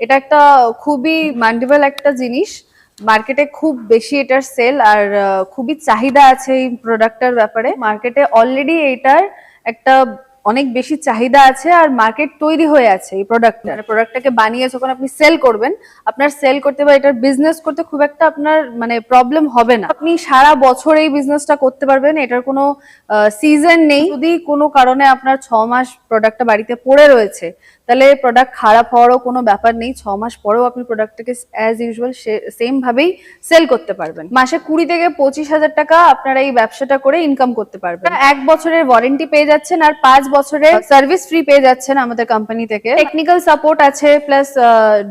এটা একটা খুবই মান্ডেবল একটা জিনিস। মার্কেটে খুব বেশি এটার সেল আর খুবই চাহিদা আছে এই প্রোডাক্টটার ব্যাপারে। মার্কেটে অলরেডি এটার একটা অনেক বেশি চাহিদা আছে আর মার্কেট তৈরি হয়ে আছে এই প্রোডাক্টটাকে বানিয়ে যখন আপনি সেল করবেন, আপনার সেল করতে বা এটার বিজনেস করতে খুব একটা আপনার প্রবলেম হবে না। আপনি সারা বছর এই বিজনেসটা করতে পারবেন, এটার কোনো সিজন নেই। যদি কোনো কারণে আপনার 6 মাস প্রোডাক্টটা বাড়িতে পড়ে রয়েছে, তাহলে প্রোডাক্ট খারাপ হওয়ারও কোনো ব্যাপার নেই। 6 মাস পরেও আপনি প্রোডাক্টটাকে অ্যাজ ইউজুয়াল সেম ভাবেই সেল করতে পারবেন। মাসে 20 থেকে 25 হাজার টাকা আপনারা এই ব্যবসাটা করে ইনকাম করতে পারবেন। 1 বছরের ওয়ারেন্টি পেয়ে যাচ্ছেন আর 5 বছরের সার্ভিস ফ্রি পেয়ে যাচ্ছেন আমাদের কোম্পানি থেকে। টেকনিক্যাল সাপোর্ট আছে, প্লাস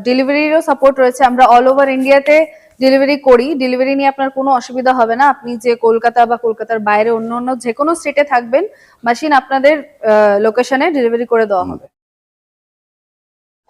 ডেলিভারিরও সাপোর্ট রয়েছে। আমরা অল ওভার ইন্ডিয়াতে ডেলিভারি করি। ডেলিভারি নিয়ে আপনার কোনো অসুবিধা হবে না। আপনি যে কলকাতা বা কলকাতার বাইরে অন্য অন্য যে কোনো স্টেটে থাকবেন, মেশিন আপনাদের লোকেশনে ডেলিভারি করে দেওয়া হবে।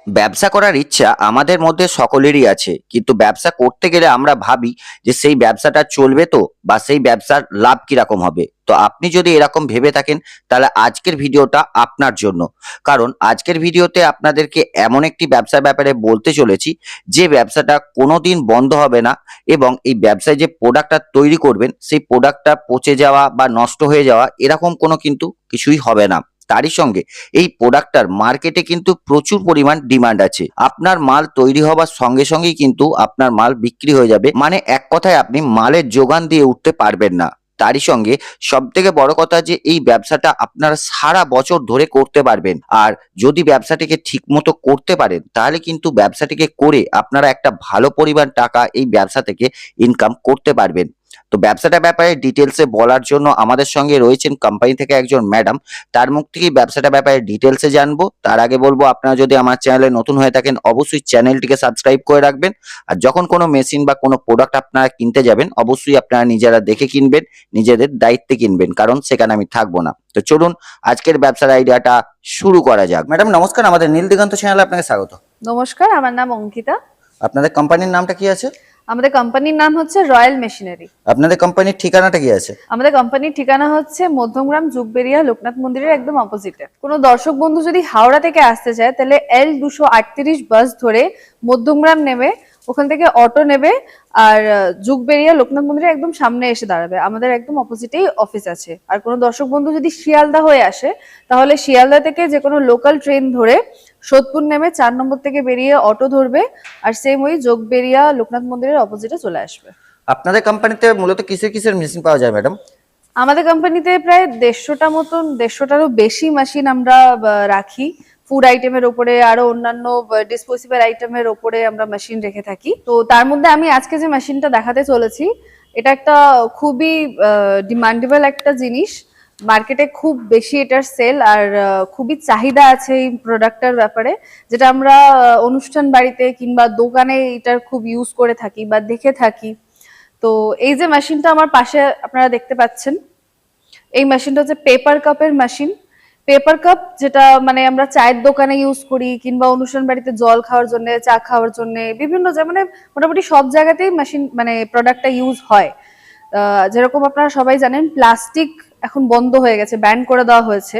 ব্যবসা করার ইচ্ছা আমাদের মধ্যে সকলেরই আছে, কিন্তু ব্যবসা করতে গেলে আমরা ভাবি যে সেই ব্যবসাটা চলবে তো, বা সেই ব্যবসার লাভ কিরকম হবে। তো আপনি যদি এরকম ভেবে থাকেন, তাহলে আজকের ভিডিওটা আপনার জন্য। কারণ আজকের ভিডিওতে আপনাদেরকে এমন একটি ব্যবসার ব্যাপারে বলতে চলেছি যে ব্যবসাটা কোনোদিন বন্ধ হবে না, এবং এই ব্যবসায় যে প্রোডাক্টটা তৈরি করবেন সেই প্রোডাক্টটা পচে যাওয়া বা নষ্ট হয়ে যাওয়া এরকম কোনো কিন্তু কিছুই হবে না। তারই সঙ্গে এই প্রোডাক্টটার মার্কেটে কিন্তু প্রচুর পরিমাণ ডিমান্ড আছে। আপনার মাল তৈরি হবার সঙ্গে সঙ্গেই কিন্তু আপনার মাল বিক্রি হয়ে যাবে, মানে এক কথায় আপনি মালের যোগান দিয়ে উঠতে পারবেন না। তারই সঙ্গে সব থেকে বড় কথা যে এই ব্যবসাটা আপনারা সারা বছর ধরে করতে পারবেন। আর যদি ব্যবসাটিকে ঠিক মতো করতে পারেন, তাহলে কিন্তু ব্যবসাটিকে করে আপনারা একটা ভালো পরিমাণ টাকা এই ব্যবসা থেকে ইনকাম করতে পারবেন। তো ব্যবসাটার ব্যাপারে ডিটেলসে বলার জন্য আমাদের সঙ্গে রয়েছেন কোম্পানি থেকে একজন ম্যাডাম। তার মুখ থেকেই ব্যবসাটার ব্যাপারে ডিটেলসে জানবো। তার আগে বলবো, আপনারা যদি আমার চ্যানেলে নতুন হয়ে থাকেন, অবশ্যই চ্যানেলটিকে সাবস্ক্রাইব করে রাখবেন। আর যখন কোনো মেশিন বা কোনো প্রোডাক্ট আপনারা কিনতে যাবেন, অবশ্যই আপনারা নিজেরা দেখে কিনবেন, নিজেদের দায়িত্বে কিনবেন, কারণ সেখানে আমি থাকবো না। তো চলুন আজকের ব্যবসার আইডিয়াটা শুরু করা যাক। ম্যাডাম নমস্কার, আমাদের নীল দিগন্ত চ্যানেলে আপনাকে স্বাগত। নমস্কার, আমার নাম অঙ্কিতা। আপনাদের কোম্পানির নামটা কি আছে? আমাদের কোম্পানির নাম হচ্ছে রয়্যাল মেশিনারি। আপনাদের কোম্পানির ঠিকানাটা কি আছে? আমাদের কোম্পানির ঠিকানা হচ্ছে মধ্যমগ্রাম যুগবেরিয়া লোকনাথ মন্দিরের একদম অপোজিটে। কোনো দর্শক বন্ধু যদি হাওড়া থেকে আসতে চায়, তাহলে L238 বাস ধরে মধ্যমগ্রাম নেমে ওখান থেকে অটো নেবে আর যুগবেরিয়া লোকনাথ মন্দিরের একদম সামনে এসে দাঁড়াবে। আমাদের একদম অপোজিটেই অফিস আছে। আর কোনো দর্শক বন্ধু যদি শিয়ালদা হয়ে আসে, তাহলে শিয়ালদা থেকে যে কোনো লোকাল ট্রেন ধরে সোদপুর নেমে 4 নম্বর থেকে বেরিয়ে অটো ধরবে, আর সেম ওই যোগবেরিয়া লোকনাথ মন্দিরের অপোজিটে চলে আসবে। আপনাদের কোম্পানিতে মূলত কিসের কিসের মেশিন পাওয়া যায় ম্যাডাম? আমাদের কোম্পানিতে প্রায় 150টারও বেশি মেশিন আমরা রাখি। ফুড আইটেমের ওপরে আরো অন্যান্য ডিসপোজেবল আইটেমের ওপরে আমরা মেশিন রেখে থাকি। তো তার মধ্যে আমি আজকে যে মেশিনটা দেখাতে চলেছি, এটা একটা খুবই ডিমান্ডেবল একটা জিনিস। মার্কেটে খুব বেশি এটার সেল আর খুবই চাহিদা আছে এই প্রোডাক্টটার ব্যাপারে, যেটা আমরা অনুষ্ঠান বাড়িতে কিংবা দোকানে এটার খুব ইউজ করে থাকি বা দেখে থাকি। তো এই যে মেশিনটা আমার পাশে আপনারা দেখতে পাচ্ছেন, এই মেশিনটা হচ্ছে পেপার কাপের মেশিন। পেপার কাপ যেটা আমরা চায়ের দোকানে ইউজ করি কিংবা অনুষ্ঠান বাড়িতে জল খাওয়ার জন্য, চা খাওয়ার জন্য, বিভিন্ন মোটামুটি সব জায়গাতেই মেশিন প্রোডাক্টটা ইউজ হয়। যেরকম আপনারা সবাই জানেন, প্লাস্টিক এখন বন্ধ হয়ে গেছে, ব্যান করে দেওয়া হয়েছে।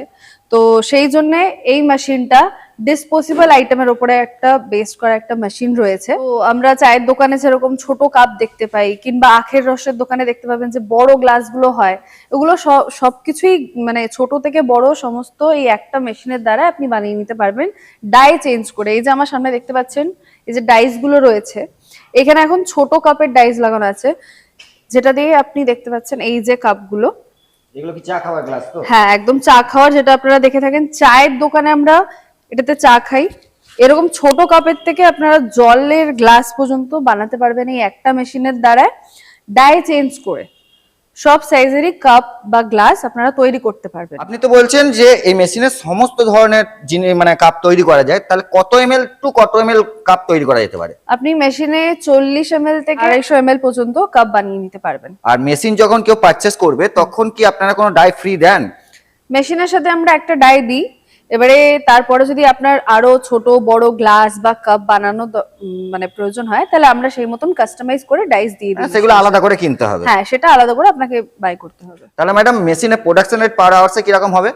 তো সেই জন্য এই মেশিনটা ডিসপোজেবল আইটেমের উপরে একটা বেস্ট করা একটা মেশিন রয়েছে। তো আমরা চায়ের দোকানে যেরকম ছোট কাপ দেখতে পাই, কিংবা আখের রসের দোকানে দেখতে পাবেন যে বড় গ্লাসগুলো হয়, ওগুলো সবকিছুই ছোট থেকে বড় সমস্ত এই একটা মেশিনের দ্বারা আপনি বানিয়ে নিতে পারবেন, ডাই চেঞ্জ করে। এই যে আমার সামনে দেখতে পাচ্ছেন, এই যে ডাইস গুলো রয়েছে, এখানে এখন ছোট কাপের ডাইস লাগানো আছে, যেটা দিয়ে আপনি দেখতে পাচ্ছেন এই যে কাপগুলো, এগুলো কি চা খাওয়ার গ্লাস তো? হ্যাঁ, একদম চা খাওয়ার, যেটা আপনারা দেখে থাকেন চায়ের দোকানে আমরা এটাতে চা খাই। এরকম ছোট কাপের থেকে আপনারা জলের গ্লাস পর্যন্ত বানাতে পারবেন এই একটা মেশিনের দ্বারা, ডাই চেঞ্জ করে সব সাইজেরই কাপ বা গ্লাস আপনারা তৈরি করতে পারবেন। আপনি তো বলছেন যে এই মেশিনের সমস্ত ধরনের জিনিস কাপ তৈরি করা যায়, তাহলে কত এমএল টু কত এমএল কাপ তৈরি করা যেতে পারে? আপনি মেশিনে 40 ml থেকে 250 ml পর্যন্ত কাপ বানিয়ে নিতে পারবেন। আর মেশিন যখন কেউ পারচেস করবে, তখন কি আপনারা কোনো ডাই ফ্রি দেন? মেশিনের সাথে আমরা একটা ডাই দিই। এবারে তারপরে যদি আপনার আরো ছোট বড় গ্লাস বা কাপ বানানো প্রয়োজন হয়, তাহলে আমরা সেই মতন কাস্টমাইজ করে ডাইস দিয়ে দিই। সেগুলো আলাদা করে কিনতে হবে? হ্যাঁ, সেটা আলাদা করে আপনাকে বাই করতে হবে। তাহলে ম্যাডাম মেশিনের প্রোডাকশন রেট পার আওয়ার্সে কিরকম হবে?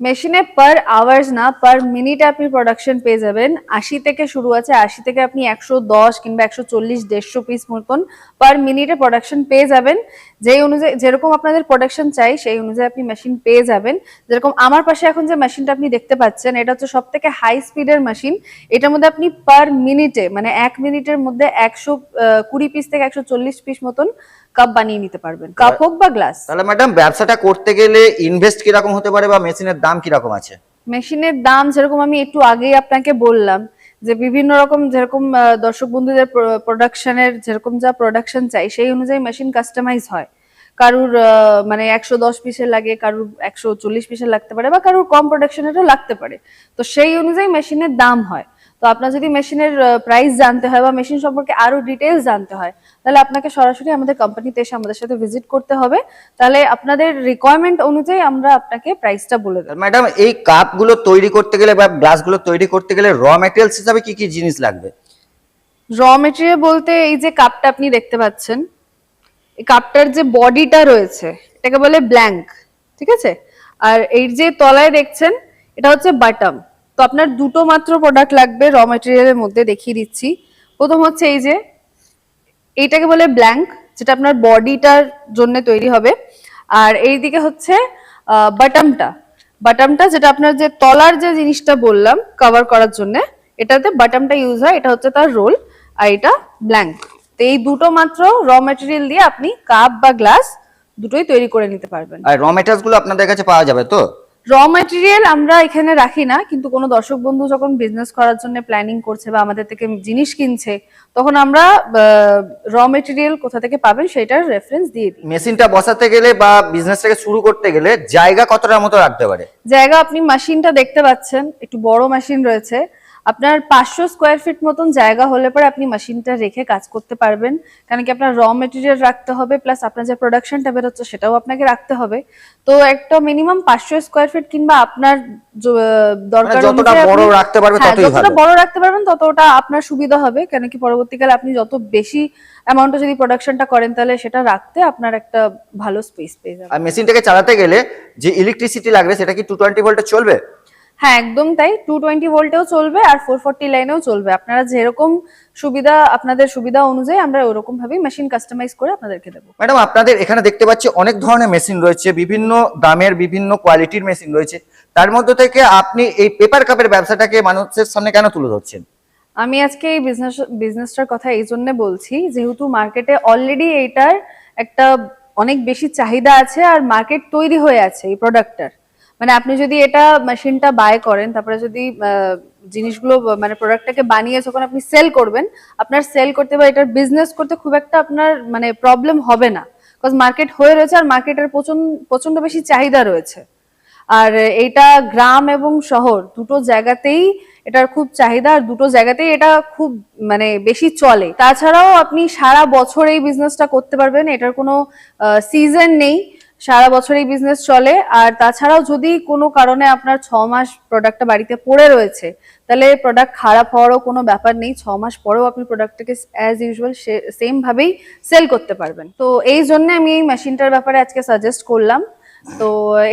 মেশিনে পার আওয়ার্স না, পার মিনিটে আপনি প্রোডাকশন পেয়ে যাবেন। 80 থেকে শুরু আছে, 80 থেকে আপনি 110 কিংবা 140, 150 পিস মতন পার মিনিটে প্রোডাকশন পেয়ে যাবেন। যেই অনুযায়ী যেরকম আপনাদের প্রোডাকশন চাই সেই অনুযায়ী আপনি মেশিন পেয়ে যাবেন। যেরকম আমার পাশে এখন যে মেশিনটা আপনি দেখতে পাচ্ছেন, এটা হচ্ছে সব থেকে হাই স্পিডের মেশিন। এটার মধ্যে আপনি পার মিনিটে মানে 1 মিনিটের মধ্যে 120 পিস থেকে 140 পিস মতন কাপ বানিয়ে নিতে পারবেন, কাপ হোক বা গ্লাস। তাহলে ম্যাডাম ব্যবসাটা করতে গেলে ইনভেস্ট কিরকম হতে পারে বা মেশিনের দাম কিরকম আছে? মেশিনের দাম যেরকম আমি একটু আগেই আপনাকে বললাম যে বিভিন্ন রকম, যেরকম দর্শক বন্ধুদের প্রোডাকশনের যেরকম যা প্রোডাকশন চাই সেই অনুযায়ী মেশিন কাস্টমাইজ হয়। কারুর মানে 110 পিসের লাগে, কারুর 140 পিসের লাগতে পারে, বা কারুর কম প্রোডাকশনেরও লাগতে পারে। তো সেই অনুযায়ী মেশিনের দাম হয়। তো আপনার যদি মেশিনের প্রাইস জানতে হয় বা মেশিন সম্পর্কে আরো ডিটেইলস জানতে হয়, তাহলে আপনাকে সরাসরি আমাদের কোম্পানিতে এসে আমাদের সাথে ভিজিট করতে হবে। তাহলে আপনাদের রিকোয়ারমেন্ট অনুযায়ী আমরা আপনাকে প্রাইসটা বলে দেব। ম্যাডাম এই কাপগুলো তৈরি করতে গেলে বা গ্লাসগুলো তৈরি করতে গেলে র ম্যাটেরিয়ালস হিসাবে কি কি জিনিস লাগবে? র মেটেরিয়াল বলতে এই যে কাপটা আপনি দেখতে পাচ্ছেন, এই কাপটার যে বডিটা রয়েছে এটাকে বলে ব্ল্যাঙ্ক, ঠিক আছে? আর এই যে তলায় দেখছেন এটা হচ্ছে বাটাম। তো আপনার দুটো মাত্র প্রোডাক্ট লাগবে র মেটেরিয়ালের মধ্যে, দেখিয়ে দিচ্ছি। প্রথম হচ্ছে এই যে এইটাকে বলে ব্ল্যাঙ্ক, যেটা আপনার বডিটার জন্য তৈরি হবে। আর এইদিকে হচ্ছে বাটামটা, বাটামটা যেটা আপনার যে তলার যে জিনিসটা বললাম কভার করার জন্য, এটাতে বাটামটা ইউজ হয়, এটা হচ্ছে তার রোল। আর এটা ব্ল্যাঙ্ক। তো এই দুটো মাত্র র মেটেরিয়াল দিয়ে আপনি কাপ বা গ্লাস দুটোই তৈরি করে নিতে পারবেন। আর র ম্যাটেরিয়ালস গুলো আপনাদের কাছে পাওয়া যাবে তো? র মেটেরিয়াল আমরা এখানে রাখি না, কিন্তু কোনো দর্শক বন্ধু যখন বিজনেস করার জন্য প্ল্যানিং করছে বা আমাদের থেকে জিনিস কিনছে, তখন আমরা র মেটেরিয়াল কোথা থেকে পাবেন সেটার রেফারেন্স দিয়ে দিই। মেশিনটা বসাতে গেলে বা বিজনেসটাকে শুরু করতে গেলে জায়গা কতটার মতো রাখতে পারে? জায়গা, আপনি মেশিনটা দেখতে পাচ্ছেন একটু বড় মেশিন রয়েছে। আপনার 500 স্কোয়ার ফিট মতন জায়গা হলে পরে আপনি মেশিনটা রেখে কাজ করতে পারবেন। কারণ কি আপনার র মেটেরিয়াল রাখতে হবে, প্লাস আপনার যে প্রোডাকশনটা বেরোচ্ছে সেটাও আপনাকে রাখতে হবে। তো একটা মিনিমাম 500 স্কোয়ার ফিট কিংবা আপনার দরকার যতটা অনুযায়ী বড় রাখতে পারবে ততই যতটা ভালো। বড় রাখতে পারবেন ততটা আপনার সুবিধা হবে। কেন কি পরবর্তীকালে আপনি যত বেশি অ্যামাউন্টে যদি প্রোডাকশনটা করেন, তাহলে সেটা রাখতে আপনার একটা ভালো স্পেস পেয়ে যাবে। আর মেশিনটাকে চালাতে গেলে যে ইলেকট্রিসিটি লাগবে সেটা কি 220 ভোল্টে চলবে? হ্যাঁ, একদম তাই। 220 ভোল্টেও চলবে আর 440 লাইনেও চলবে। আপনারা যেরকম সুবিধা, আপনাদের সুবিধা অনুযায়ী আমরা ওরকম ভাবেই মেশিন কাস্টমাইজ করে আপনাদেরকে দেবো। ম্যাডাম আপনাদের এখানে দেখতে পাচ্ছি অনেক ধরনের মেশিন রয়েছে, বিভিন্ন দামের বিভিন্ন কোয়ালিটির মেশিন রয়েছে। তার মধ্যে থেকে আপনি এই পেপার কাপের ব্যবসাটাকে মানুষের সামনে কেন তুলে ধরছেন? আমি আজকে এই বিজনেসটার কথা এই জন্য বলছি, যেহেতু মার্কেটে অলরেডি এইটার একটা অনেক বেশি চাহিদা আছে আর মার্কেট তৈরি হয়ে আছে এই প্রোডাক্টটার। মানে আপনি যদি এটা মেশিনটা বাই করেন, তারপরে যদি জিনিসগুলো মানে প্রোডাক্টটাকে বানিয়ে যখন আপনি সেল করবেন, আপনার সেল করতে বা এটার বিজনেস করতে খুব একটা আপনার মানে প্রবলেম হবে না। বিকজ মার্কেট হয়ে রয়েছে আর মার্কেটের প্রচন্ড বেশি চাহিদা রয়েছে। আর এটা গ্রাম এবং শহর দুটো জায়গাতেই এটার খুব চাহিদা, আর দুটো জায়গাতেই এটা খুব মানে বেশি চলে। তাছাড়াও আপনি সারা বছর এই বিজনেসটা করতে পারবেন, এটার কোনো সিজন নেই, সারা বছর এই বিজনেস চলে। আর তাছাড়াও যদি কোনো কারণে আপনার 6 মাস প্রোডাক্টটা বাড়িতে পড়ে রয়েছে, তাহলে প্রোডাক্ট খারাপ হওয়ারও কোনো ব্যাপার নেই। 6 মাস পরেও আপনি প্রোডাক্টটাকে অ্যাজ ইউজুয়াল সেম ভাবেই সেল করতে পারবেন। তো এই জন্য আমি এই মেশিনটার ব্যাপারে আজকে সাজেস্ট করলাম। তো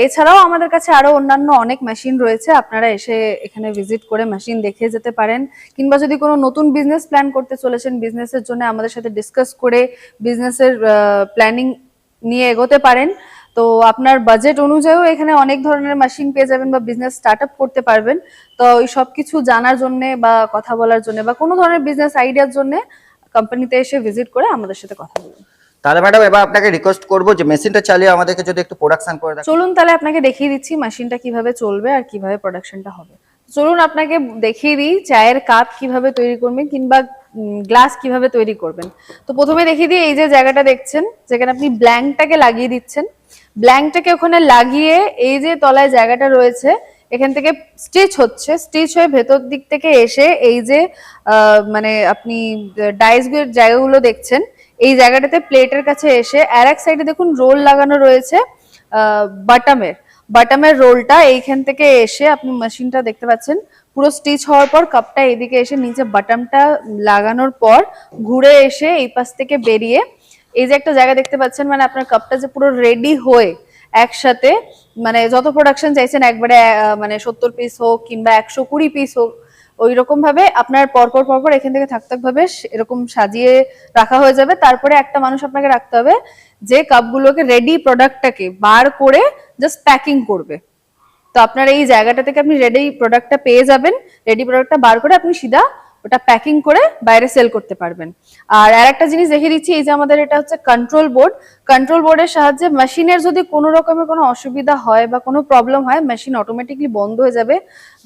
এছাড়াও আমাদের কাছে আরো অন্যান্য অনেক মেশিন রয়েছে, আপনারা এসে এখানে ভিজিট করে মেশিন দেখে যেতে পারেন। কিংবা যদি কোনো নতুন বিজনেস প্ল্যান করতে চলেছেন, বিজনেসের জন্য আমাদের সাথে ডিসকাস করে বিজনেসের প্ল্যানিং নিয়ে এগোতে পারেন। তো আপনার বাজেট অনুযায়ীও এখানে অনেক ধরনের মেশিন পেয়ে যাবেন বা বিজনেস স্টার্ট আপ করতে পারবেন। তো এই সব কিছু জানার জন্য বা কথা বলার জন্য বা কোনো ধরনের বিজনেস আইডিয়ার জন্য কোম্পানিতে এসে ভিজিট করে আমাদের সাথে কথা বলুন। তাহলে ম্যাডাম এবার আপনাকে রিকোয়েস্ট করবো যে মেশিনটা চালিয়ে আমাদেরকে যদি একটু প্রোডাকশন করে দেন। চলুন তাহলে আপনাকে দেখিয়ে দিচ্ছি মেশিনটা কিভাবে চলবে আর কিভাবে প্রোডাকশনটা হবে। চলুন আপনাকে দেখিয়ে দিই চায়ের কাপ কিভাবে তৈরি করবেন কিংবা গ্লাস কিভাবে তৈরি করবেন। তো প্রথমে দেখিয়ে দিই, এই যে জায়গাটা দেখছেন যেখানে আপনি ব্ল্যাঙ্কটাকে লাগিয়ে দিচ্ছেন, ব্ল্যাঙ্কটাকে ওখানে লাগিয়ে এই যে তলায় জায়গাটা রয়েছে এখান থেকে স্টিচ হচ্ছে, স্টিচ হয়ে ভেতর দিক থেকে এসে এই যে মানে আপনি ডাইসগুলোর জায়গাগুলো দেখছেন, এই জায়গাটাতে প্লেটের কাছে এসে আর এক সাইডে দেখুন রোল লাগানো রয়েছে বাটামের রোলটা এইখান থেকে এসে আপনি মেশিনটা দেখতে পাচ্ছেন পুরো স্টিচ হওয়ার পর কাপটা এদিকে এসে নিচে বাটামটা লাগানোর পর ঘুরে এসে এই পাশ থেকে বেরিয়ে এই যে একটা জায়গা দেখতে পাচ্ছেন, মানে আপনার কাপটা যে পুরো রেডি হয়ে একসাথে মানে যত প্রোডাকশন চাইছেন একবারে মানে 70 পিস হোক কিংবা 120 পিস হোক, ওই রকম ভাবে আপনার পরপর পরপর এখান থেকে থাক থাক ভাবে এরকম সাজিয়ে রাখা হয়ে যাবে। তারপরে একটা মানুষ আপনাকে রাখতে হবে যে কাপগুলোকে রেডি প্রোডাক্টটাকে বার করে জাস্ট প্যাকিং করবে। তো আপনার এই জায়গাটা থেকে আপনি রেডি প্রোডাক্টটা পেয়ে যাবেন, রেডি প্রোডাক্টটা বার করে আপনি সিধা ওটা প্যাকিং করে বাইরে সেল করতে পারবেন। আর একটা জিনিস দেখিয়ে দিচ্ছি, এই যে আমাদের এটা হচ্ছে কন্ট্রোল বোর্ড। কন্ট্রোল বোর্ডের সাহায্যে মেশিনের যদি কোনো রকমের কোনো অসুবিধা হয় বা কোনো প্রবলেম হয়, মেশিন অটোমেটিকলি বন্ধ হয়ে যাবে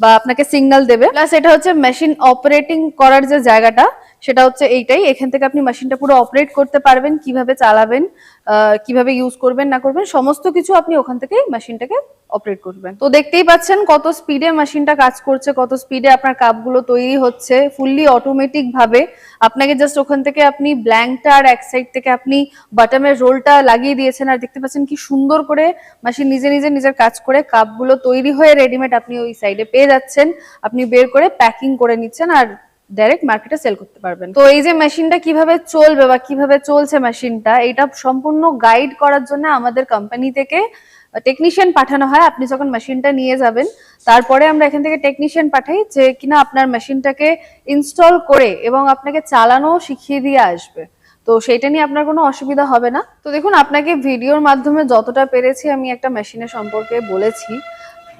বা আপনাকে সিগন্যাল দেবে। প্লাস এটা হচ্ছে মেশিন অপারেটিং করার যে জায়গাটা সেটা হচ্ছে এইটাই, এখান থেকে আপনি মেশিনটা পুরো অপারেট করতে পারবেন, কিভাবে চালাবেন, কিভাবে ইউজ করবেন না করবেন সমস্ত কিছু আপনি ওখান থেকেই মেশিনটাকে অপারেট করবেন। তো দেখতেই পাচ্ছেন কত স্পিডে মেশিনটা কাজ করছে, কত স্পিডে আপনার কাপগুলো তৈরি হচ্ছে ফুললি অটোমেটিক ভাবে। আপনাকে জাস্ট ওখান থেকে আপনি ব্ল্যাঙ্কটা আর এক সাইড থেকে আপনি বাটামের রোলটা লাগিয়ে দিয়েছেন, আর দেখতে পাচ্ছেন কি সুন্দর করে মেশিন নিজে নিজে নিজের কাজ করে কাপগুলো তৈরি হয়ে রেডিমেড আপনি ওই সাইডে পেয়ে যাচ্ছেন। আপনি বের করে প্যাকিং করে নিচ্ছেন আর ডাইরেক্ট মার্কেটে সেল করতে পারবেন। তো এই যে মেশিনটা কিভাবে চলবে বা কিভাবে চলছে মেশিনটা, এটা সম্পূর্ণ গাইড করার জন্য আমাদের কোম্পানি থেকে টেকনিশিয়ান পাঠানো হয়। আপনি যখন মেশিনটা নিয়ে যাবেন তারপরে আমরা এখান থেকে টেকনিশিয়ান পাঠাই যে কিনা আপনার মেশিনটাকে ইনস্টল করে এবং আপনাকে চালানো শিখিয়ে দিয়ে আসবে। তো সেটা নিয়ে আপনার কোনো অসুবিধা হবে না। তো দেখুন, আপনাকে ভিডিওর মাধ্যমে যতটা পেরেছি আমি একটা মেশিনের সম্পর্কে বলেছি,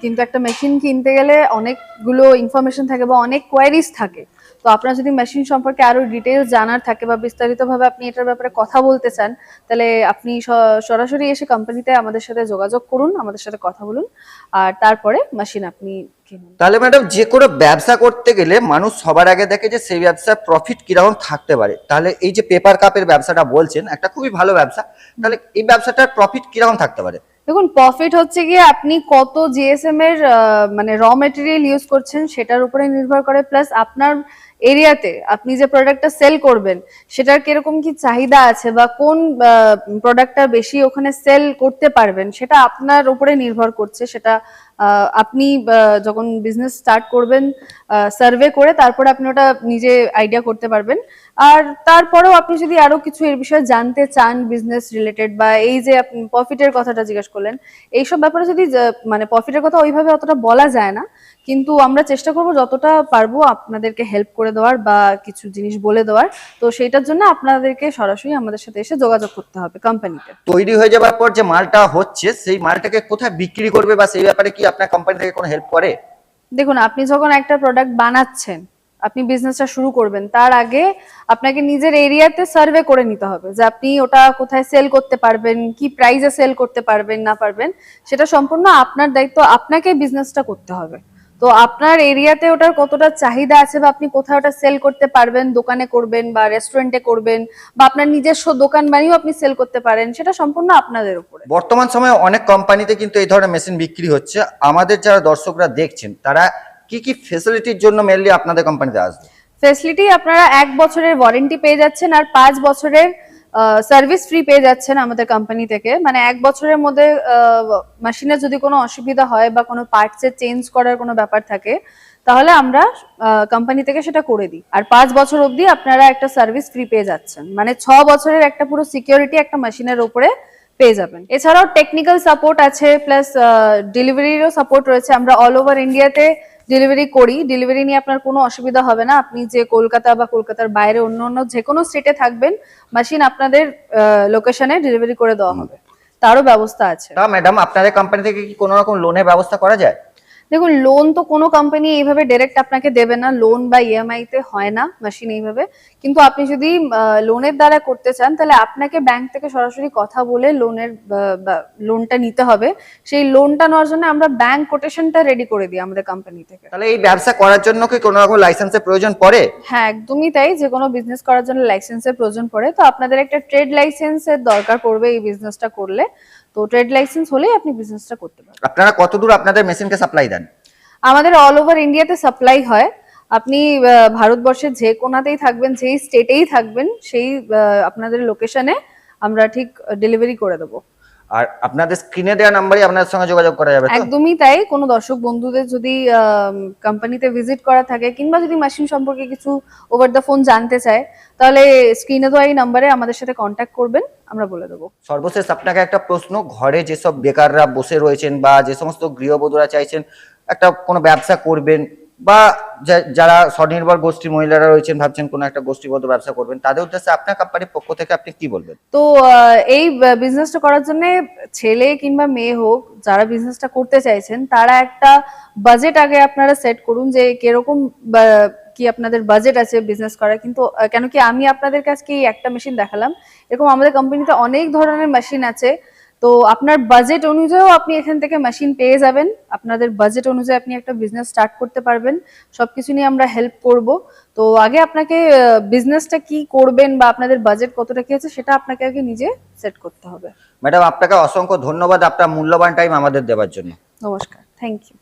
কিন্তু একটা মেশিন কিনতে গেলে অনেকগুলো ইনফরমেশন থাকে বা অনেক কোয়ারিজ থাকে। তো আপনার যদি মেশিন সম্পর্কে আরো ডিটেইলস জানার থাকে বা বিস্তারিতভাবে আপনি এটার ব্যাপারে কথা বলতে চান, তাহলে আপনি সরাসরি এসে কোম্পানিতে আমাদের সাথে যোগাযোগ করুন, আমাদের সাথে কথা বলুন, আর তারপরে মেশিন আপনি কিনুন। তাহলে ম্যাডাম, যে কোনো ব্যবসা করতে গেলে মানুষ সবার আগে দেখে যে সেই ব্যবসার প্রফিট কিরকম থাকতে পারে। তাহলে এই যে পেপার কাপের ব্যবসাটা বলছেন, একটা খুবই ভালো ব্যবসা, তাহলে এই ব্যবসাটার প্রফিট কিরকম থাকতে পারে? দেখুন, প্রফিট হচ্ছে গিয়ে আপনি কত জিএসএম এর মানে র মেটেরিয়াল ইউজ করছেন সেটার উপরে নির্ভর করে, প্লাস আপনার এরিয়াতে আপনি যে প্রোডাক্টটা সেল করবেন সেটার কিরকম কি চাহিদা আছে বা কোন প্রোডাক্টটা বেশি ওখানে সেল করতে পারবেন সেটা আপনার উপরে নির্ভর করছে। সেটা আপনি যখন বিজনেস স্টার্ট করবেন সার্ভে করে তারপরে আপনি ওটা নিজে আইডিয়া করতে পারবেন। আর তারপরেও আপনি যদি আরো কিছু এর বিষয়ে জানতে চান বিজনেস রিলেটেড, বা এই যে আপনি প্রফিটের কথাটা জিজ্ঞেস করলেন, এইসব ব্যাপারে যদি মানে প্রফিটের কথা ওইভাবে অতটা বলা যায় না, কিন্তু আমরা চেষ্টা করব যতটা পারবো আপনাদেরকে হেল্প করে দেওয়ার বা কিছু জিনিস বলে দেওয়ার। তো সেইটার জন্য আপনাদেরকে সরাসরি আমাদের সাথে এসে যোগাযোগ করতে হবে কোম্পানিতে। তৈরি হয়ে যাওয়ার পর যে মালটা হচ্ছে সেই মালটাকে কোথায় বিক্রি করবে বা সেই ব্যাপারে কি আপনার কোম্পানি থেকে কোনো হেল্প করে? দেখুন, আপনি যখন একটা প্রোডাক্ট বানাচ্ছেন, আপনি বিজনেসটা শুরু করবেন, তার আগে আপনাকে নিজের এরিয়াতে সার্ভে করে নিতে হবে যে আপনি ওটা কোথায় সেল করতে পারবেন, কি প্রাইসে সেল করতে পারবেন না পারবেন, সেটা সম্পূর্ণ আপনার দায়িত্ব। আপনাকে বিজনেসটা করতে হবে। তো আপনার এরিয়াতে ওটার কতটা চাহিদা আছে বা আপনি কোথায় ওটা সেল করতে পারবেন, দোকানে করবেন বা রেস্টুরেন্টে করবেন বা আপনার নিজস্ব দোকান বানিয়েও আপনি সেল করতে পারেন, সেটা সম্পূর্ণ আপনাদের উপরে। বর্তমান সময়ে অনেক কোম্পানিতে কিন্তু এই ধরনের মেশিন বিক্রি হচ্ছে। আমাদের যারা দর্শকরা দেখছেন তারা কি কি ফেসিলিটির জন্য মেনলি আপনাদের কোম্পানিতে আসবে? ফেসিলিটি আপনারা 1 বছরের ওয়ারেন্টি পেয়ে যাচ্ছেন আর 5 বছরের সার্ভিস ফ্রি পেয়ে যাচ্ছেন আমাদের কোম্পানি থেকে। মানে 1 বছরের মধ্যে মেশিনে যদি কোনো অসুবিধা হয় বা কোনো পার্টসে চেঞ্জ করার কোনো ব্যাপার থাকে তাহলে আমরা কোম্পানি থেকে সেটা করে দিই। আর 5 বছর অবধি আপনারা একটা সার্ভিস ফ্রি পেয়ে যাচ্ছেন, মানে 6 বছরের একটা পুরো সিকিউরিটি একটা মেশিনের উপরে পেয়ে যাবেন। এছাড়াও টেকনিক্যাল সাপোর্ট আছে, প্লাস ডেলিভারিরও সাপোর্ট রয়েছে। আমরা অল ওভার ইন্ডিয়াতে ডেলিভারি করি, ডেলিভারি নিয়ে আপনার কোনো অসুবিধা হবে না। আপনি যে কলকাতা বা কলকাতার বাইরে অন্য অন্য যে কোনো স্টেটে থাকবেন, মেশিন আপনাদের লোকেশনে ডেলিভারি করে দেওয়া হবে, তারও ব্যবস্থা আছে। তা ম্যাডাম, আপনাদের কোম্পানি থেকে কি কোনো রকম লোনের ব্যবস্থা করা যায়? দেখুন, লোন তো কোনো কোম্পানি এইভাবে ডাইরেক্ট আপনাকে দেবে না, লোন বা ইএমআই তে হয় না মেশিন এইভাবে। কিন্তু আপনি যদি লোনের দ্বারা করতে চান তাহলে আপনাকে ব্যাংক থেকে সরাসরি কথা বলে লোনটা নিতে হবে। সেই লোনটা নেওয়ার জন্য আমরা ব্যাংক কোটেশনটা রেডি করে দিই আমাদের কোম্পানি থেকে। তাহলে এই ব্যবসা করার জন্য কি কোনো রকম লাইসেন্সের প্রয়োজন পড়ে? হ্যাঁ, একদমই তাই। যে কোনো বিজনেস করার জন্য লাইসেন্সের প্রয়োজন পড়ে। তো আপনাদের একটা ট্রেড লাইসেন্সের দরকার পড়বে এই বিজনেসটা করলে। তো ট্রেড লাইসেন্স হলেই আপনি বিজনেসটা করতে পারবেন। আপনারা কতদূর আপনাদের মেশিনকে সাপ্লাই দেন? আমাদের অল ওভার ইন্ডিয়াতে সাপ্লাই হয়। আপনি ভারতবর্ষের যে কোনাতেই থাকবেন, যেই স্টেটেই থাকবেন, সেই আপনাদের লোকেশনে আমরা ঠিক ডেলিভারি করে দেবো। আর আপনাদের স্ক্রিনে দেওয়া নাম্বারই আপনাদের সঙ্গে যোগাযোগ করা যাবে তো? একদমই তাই। কোনো দর্শক বন্ধুদের যদি কোম্পানিতে ভিজিট করা থাকে কিংবা যদি মেশিন সম্পর্কে কিছু ওভার দ্য ফোন জানতে চায়, তাহলে স্ক্রিনে দেওয়া এই নাম্বারে আমাদের সাথে কন্ট্যাক্ট করবেন, আমরা বলে দেবো। সর্বশেষ আপনাকে একটা প্রশ্ন, ঘরে যেসব বেকাররা বসে রয়েছেন বা যে সমস্ত গৃহবধূরা চাইছেন একটা কোনো ব্যবসা করবেন, বা যারা স্বনির্ভর গোষ্ঠীর মহিলারা রয়েছেন ভাবছেন কোনো একটা গোষ্ঠীবদ্ধ ব্যবসা করবেন, তাদের উদ্দেশ্যে আপনার কোম্পানির পক্ষ থেকে আপনি কি বলবেন? তো এই বিজনেসটা করার জন্য ছেলে কিংবা মেয়ে হোক, যারা বিজনেসটা করতে চাইছেন তারা একটা বাজেট আগে আপনারা সেট করুন যে কিরকম কি আপনাদের বাজেট আছে বিজনেস করার। কিন্তু কেন কি আমি আপনাদের কাছে একটা মেশিন দেখালাম, এরকম আমাদের কোম্পানিতে অনেক ধরনের মেশিন আছে। তো আপনার বাজেট অনুযায়ীও আপনি এখান থেকে মেশিন পেয়ে যাবেন, আপনাদের বাজেট অনুযায়ী আপনি একটা বিজনেস স্টার্ট করতে পারবেন। সবকিছু নিয়ে আমরা হেল্প করব। তো আগে আপনাকে বিজনেসটা কি করবেন বা আপনাদের বাজেট কতটা কি আছে সেটা আপনাকে আগে নিজে সেট করতে হবে। ম্যাডাম আপনাকে অসংখ্য ধন্যবাদ আপনার মূল্যবান টাইম আমাদের দেওয়ার জন্য। নমস্কার, থ্যাংক ইউ।